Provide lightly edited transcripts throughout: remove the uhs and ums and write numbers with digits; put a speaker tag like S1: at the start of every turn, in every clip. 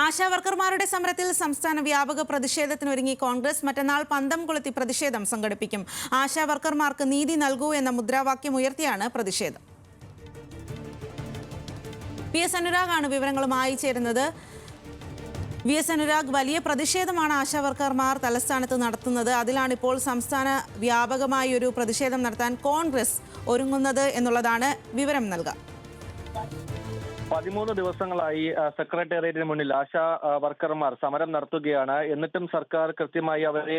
S1: ആശാവർക്കർമാരുടെ സമരത്തിൽ സംസ്ഥാന വ്യാപക പ്രതിഷേധത്തിനൊരുങ്ങി കോൺഗ്രസ് മറ്റന്നാൾ പന്തം കൊളുത്തി പ്രതിഷേധം സംഘടിപ്പിക്കും. ആശാവർക്കർമാർക്ക് നീതി നൽകൂ എന്ന മുദ്രാവാക്യം ഉയർത്തിയാണ് പ്രതിഷേധം. PS അനുരാഗാണ് വിവരങ്ങളുമായി ചേരുന്നത്. VS അനുരാഗ്, വലിയ പ്രതിഷേധമാണ് ആശാവർക്കർമാർ തലസ്ഥാനത്ത് നടത്തുന്നത്. അതിലാണിപ്പോൾ സംസ്ഥാന വ്യാപകമായി ഒരു പ്രതിഷേധം നടത്താൻ കോൺഗ്രസ് ഒരുങ്ങുന്നത് എന്നുള്ളതാണ് വിവരം നൽകുക.
S2: 13 ദിവസങ്ങളായി സെക്രട്ടേറിയറ്റിന് മുന്നിൽ ആശാ വർക്കർമാർ സമരം നടത്തുകയാണ്. എന്നിട്ടും സർക്കാർ കൃത്യമായി അവരെ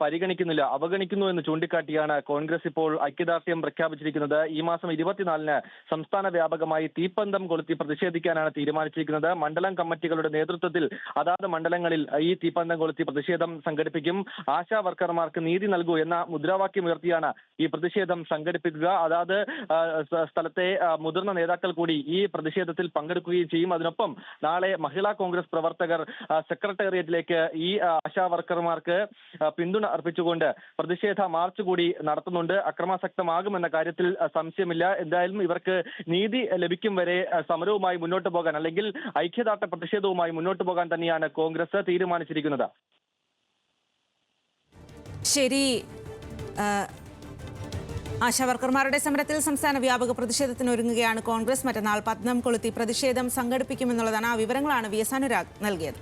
S2: പരിഗണിക്കുന്നില്ല, അവഗണിക്കുന്നു എന്ന് ചൂണ്ടിക്കാട്ടിയാണ് കോൺഗ്രസ് ഇപ്പോൾ ഐക്യദാർഢ്യം പ്രഖ്യാപിച്ചിരിക്കുന്നത്. ഈ മാസം 24-ന് സംസ്ഥാന വ്യാപകമായി തീപ്പന്തം കൊളുത്തി പ്രതിഷേധിക്കാനാണ് തീരുമാനിച്ചിരിക്കുന്നത്. മണ്ഡലം കമ്മിറ്റികളുടെ നേതൃത്വത്തിൽ അതാത് മണ്ഡലങ്ങളിൽ ഈ തീപ്പന്തം കൊളുത്തി പ്രതിഷേധം സംഘടിപ്പിക്കും. ആശാ വർക്കർമാർക്ക് നീതി നൽകൂ എന്ന മുദ്രാവാക്യം ഉയർത്തിയാണ് ഈ പ്രതിഷേധം സംഘടിപ്പിക്കുക. അതാത് സ്ഥലത്തെ മുതിർന്ന നേതാക്കൾ കൂടി ഈ പ്രതിഷേധത്തിൽ പങ്കെടുക്കുകയും ചെയ്യും. അതിനൊപ്പം നാളെ മഹിളാ കോൺഗ്രസ് പ്രവർത്തകർ സെക്രട്ടേറിയറ്റിലേക്ക് ഈ ആശാ വർക്കർമാർക്ക് പിന്തുണ അർപ്പിച്ചുകൊണ്ട് പ്രതിഷേധ മാർച്ച് കൂടി നടത്തുന്നുണ്ട്. അക്രമാസക്തമാകുമെന്ന കാര്യത്തിൽ സംശയമില്ല. എന്തായാലും ഇവർക്ക് നീതി ലഭിക്കും വരെ സമരവുമായി മുന്നോട്ട് പോകാൻ, അല്ലെങ്കിൽ ഐക്യദാർഢ്യ പ്രതിഷേധവുമായി മുന്നോട്ട് പോകാൻ തന്നെയാണ് കോൺഗ്രസ് തീരുമാനിച്ചിരിക്കുന്നത്.
S1: ശരി, ആശാവർക്കർമാരുടെ സമരത്തിൽ സംസ്ഥാന വ്യാപക പ്രതിഷേധത്തിനൊരുങ്ങുകയാണ് കോൺഗ്രസ്. മറ്റന്നാൾ പന്തം കൊളുത്തി പ്രതിഷേധം സംഘടിപ്പിക്കുമെന്നുള്ളതാണ്. ആ വിവരങ്ങളാണ് VS അനുരാഗ് നൽകിയത്.